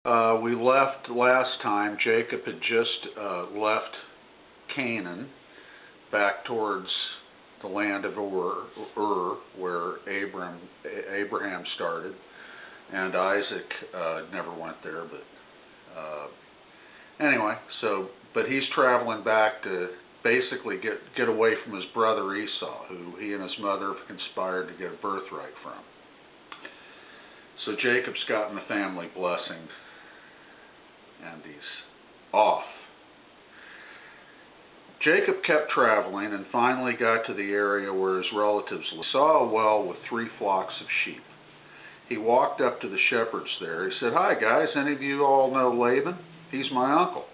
We left last time. Jacob had just left Canaan back towards the land of Ur, where Abraham started, and Isaac never went there. But anyway, but he's traveling back to basically get away from his brother Esau, who he and his mother have conspired to get a birthright from. So Jacob's gotten the family blessing, and he's off. Jacob kept traveling and finally got to the area where his relatives lived. He saw a well with 3 flocks of sheep. He walked up to the shepherds there. He said, "Hi guys, any of you all know Laban? He's my uncle."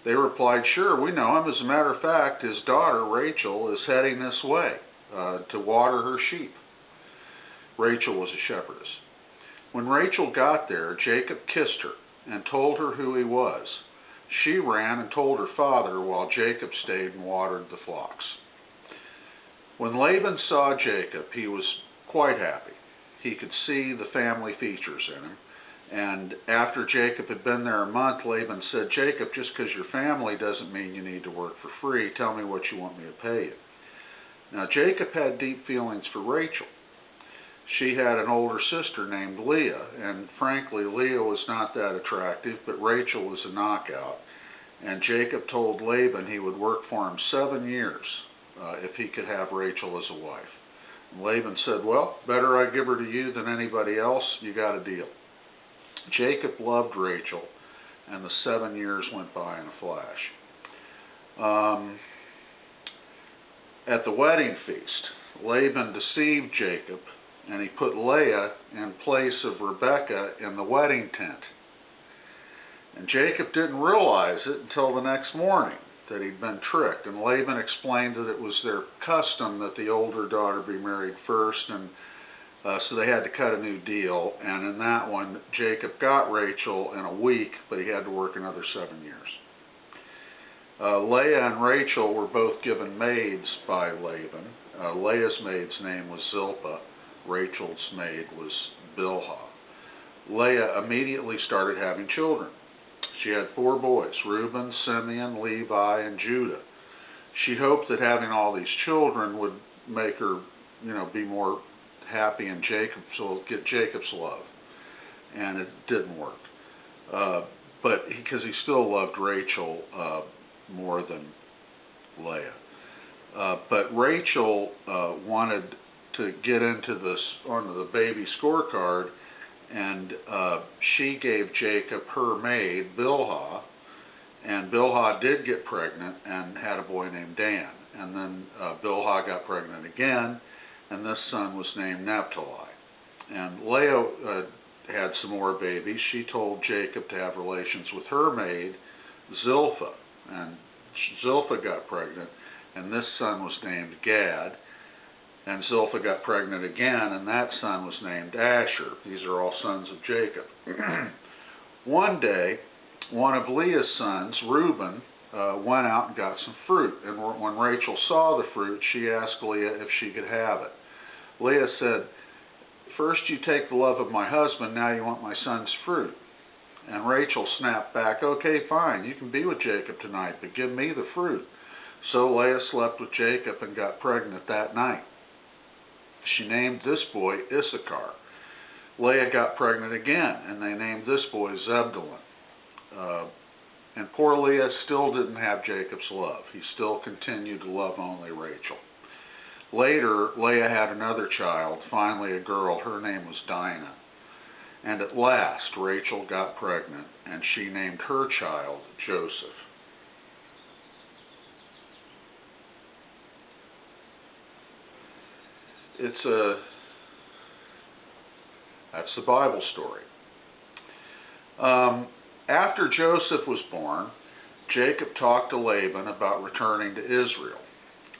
They replied, "Sure, we know him. As a matter of fact, his daughter Rachel is heading this way to water her sheep." Rachel was a shepherdess. When Rachel got there, Jacob kissed her and told her who he was. She ran and told her father while Jacob stayed and watered the flocks. When Laban saw Jacob, he was quite happy. He could see the family features in him. And after Jacob had been there a month, Laban said, "Jacob, just because you're family doesn't mean you need to work for free. Tell me what you want me to pay you." Now, Jacob had deep feelings for Rachel. She had an older sister named Leah, and frankly, Leah was not that attractive, but Rachel was a knockout. And Jacob told Laban he would work for him 7 years if he could have Rachel as a wife. And Laban said, "Well, better I give her to you than anybody else. You got a deal." Jacob loved Rachel, and the 7 years went by in a flash. At the wedding feast, Laban deceived Jacob, and he put Leah in place of Rebekah in the wedding tent. And Jacob didn't realize it until the next morning that he'd been tricked. And Laban explained that it was their custom that the older daughter be married first, and so they had to cut a new deal. And in that one, Jacob got Rachel in a week, but he had to work another 7 years. Leah and Rachel were both given maids by Laban. Leah's maid's name was Zilpah. Rachel's maid was Bilhah. Leah immediately started having children. She had 4 boys, Reuben, Simeon, Levi, and Judah. She hoped that having all these children would make her, be more happy and get Jacob's love. And it didn't work. But because he still loved Rachel more than Leah. But Rachel wanted to get onto the baby scorecard, and she gave Jacob her maid, Bilhah, and Bilhah did get pregnant and had a boy named Dan. And then Bilhah got pregnant again, and this son was named Naphtali. And Leah had some more babies. She told Jacob to have relations with her maid, Zilpah, and Zilpah got pregnant, and this son was named Gad. And Zilpah got pregnant again, and that son was named Asher. These are all sons of Jacob. One day, one of Leah's sons, Reuben, went out and got some fruit. And when Rachel saw the fruit, she asked Leah if she could have it. Leah said, "First you take the love of my husband, now you want my son's fruit." And Rachel snapped back, "Okay, fine, you can be with Jacob tonight, but give me the fruit." So Leah slept with Jacob and got pregnant that night. She named this boy Issachar. Leah got pregnant again, and they named this boy Zebulun. And poor Leah still didn't have Jacob's love. He still continued to love only Rachel. Later, Leah had another child, finally a girl. Her name was Dinah. And at last, Rachel got pregnant, and she named her child Joseph. That's the Bible story. After Joseph was born, Jacob talked to Laban about returning to Israel.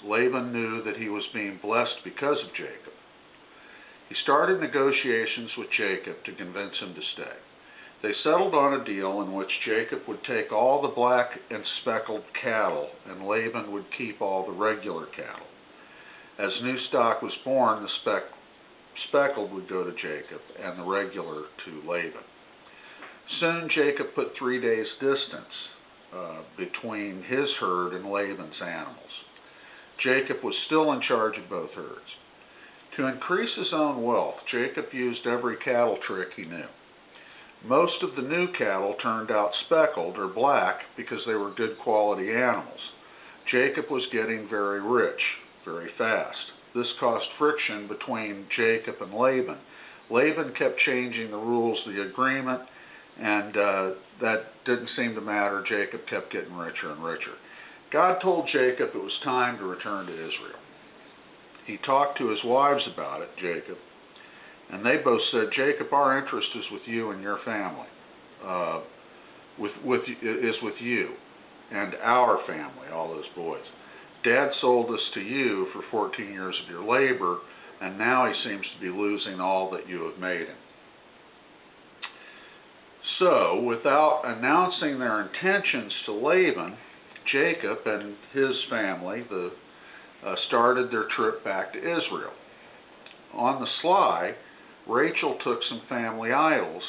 Laban knew that he was being blessed because of Jacob. He started negotiations with Jacob to convince him to stay. They settled on a deal in which Jacob would take all the black and speckled cattle, and Laban would keep all the regular cattle. As new stock was born, the speckled would go to Jacob and the regular to Laban. Soon Jacob put 3 days' distance between his herd and Laban's animals. Jacob was still in charge of both herds. To increase his own wealth, Jacob used every cattle trick he knew. Most of the new cattle turned out speckled or black because they were good quality animals. Jacob was getting very rich, very fast. This caused friction between Jacob and Laban. Laban kept changing the rules of the agreement, and that didn't seem to matter. Jacob kept getting richer and richer. God told Jacob it was time to return to Israel. He talked to his wives about it, Jacob, and they both said, Jacob, our interest is with you and your family, is with you and our family, all those boys. Dad sold us to you for 14 years of your labor, and now he seems to be losing all that you have made him. So, without announcing their intentions to Laban, Jacob and his family started their trip back to Israel. On the sly, Rachel took some family idols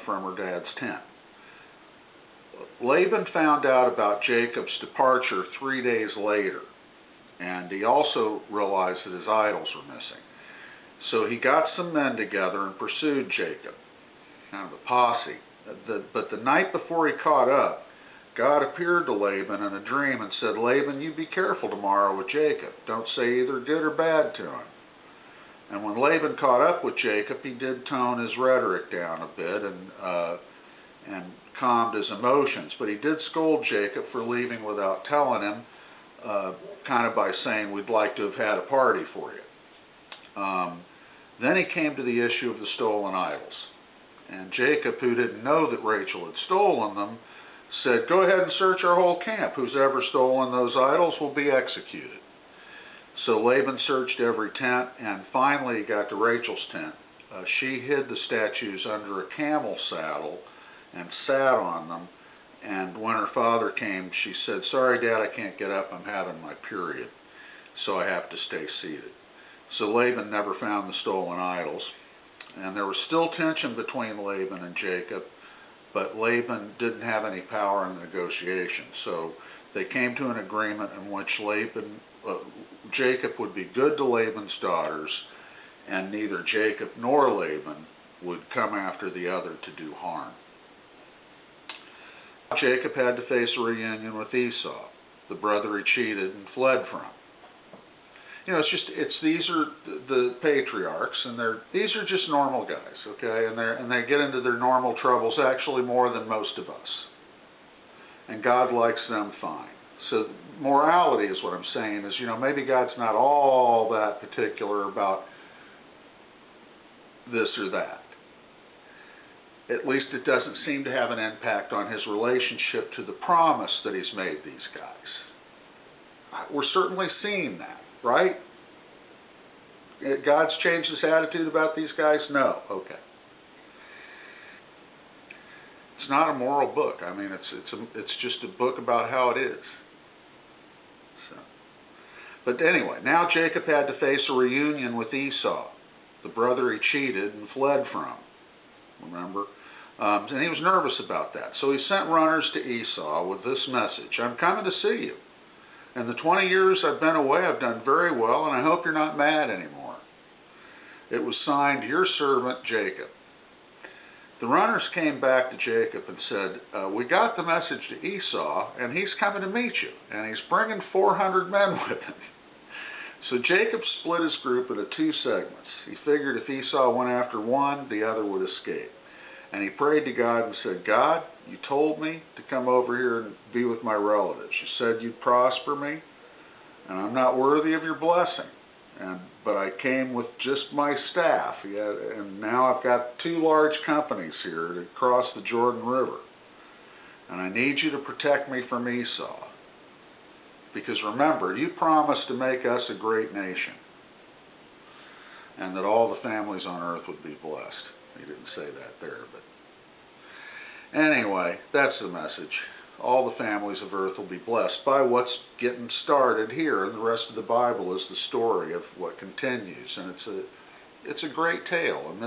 from her dad's tent. Laban found out about Jacob's departure 3 days later, and he also realized that his idols were missing. So he got some men together and pursued Jacob, kind of a posse. But the night before he caught up, God appeared to Laban in a dream and said, Laban, you be careful tomorrow with Jacob. Don't say either good or bad to him. And when Laban caught up with Jacob, he did tone his rhetoric down a bit and calmed his emotions. But he did scold Jacob for leaving without telling him, kind of by saying, we'd like to have had a party for you. Then he came to the issue of the stolen idols. And Jacob, who didn't know that Rachel had stolen them, said, go ahead and search our whole camp. Who's ever stolen those idols will be executed. So Laban searched every tent, and finally he got to Rachel's tent. She hid the statues under a camel saddle and sat on them. And when her father came, she said, sorry, Dad, I can't get up. I'm having my period, so I have to stay seated. So Laban never found the stolen idols. And there was still tension between Laban and Jacob, but Laban didn't have any power in the negotiation. So they came to an agreement in which Jacob would be good to Laban's daughters, and neither Jacob nor Laban would come after the other to do harm. Jacob had to face a reunion with Esau, the brother he cheated and fled from. You know, these are the patriarchs, and these are just normal guys, okay? And they get into their normal troubles actually more than most of us. And God likes them fine. So morality is what I'm saying is, maybe God's not all that particular about this or that. At least it doesn't seem to have an impact on his relationship to the promise that he's made these guys. We're certainly seeing that. Right? God's changed his attitude about these guys? No. Okay. It's not a moral book. I mean, it's just a book about how it is. So. But anyway, now Jacob had to face a reunion with Esau, the brother he cheated and fled from. Remember? And he was nervous about that. So he sent runners to Esau with this message: I'm coming to see you. In the 20 years I've been away, I've done very well, and I hope you're not mad anymore. It was signed, your servant, Jacob. The runners came back to Jacob and said, we got the message to Esau, and he's coming to meet you, and he's bringing 400 men with him. So Jacob split his group into 2 segments. He figured if Esau went after one, the other would escape. And he prayed to God and said, God, you told me to come over here and be with my relatives. You said you'd prosper me, and I'm not worthy of your blessing. But I came with just my staff, and now I've got 2 large companies here to cross the Jordan River. And I need you to protect me from Esau. Because remember, you promised to make us a great nation, and that all the families on earth would be blessed. He didn't say that there, but anyway, that's the message. All the families of earth will be blessed by what's getting started here, and the rest of the Bible is the story of what continues, and it's a great tale, and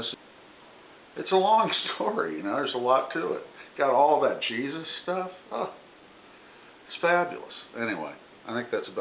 it's a long story. There's a lot to it. got all that Jesus stuff. Oh, it's fabulous. Anyway, I think that's about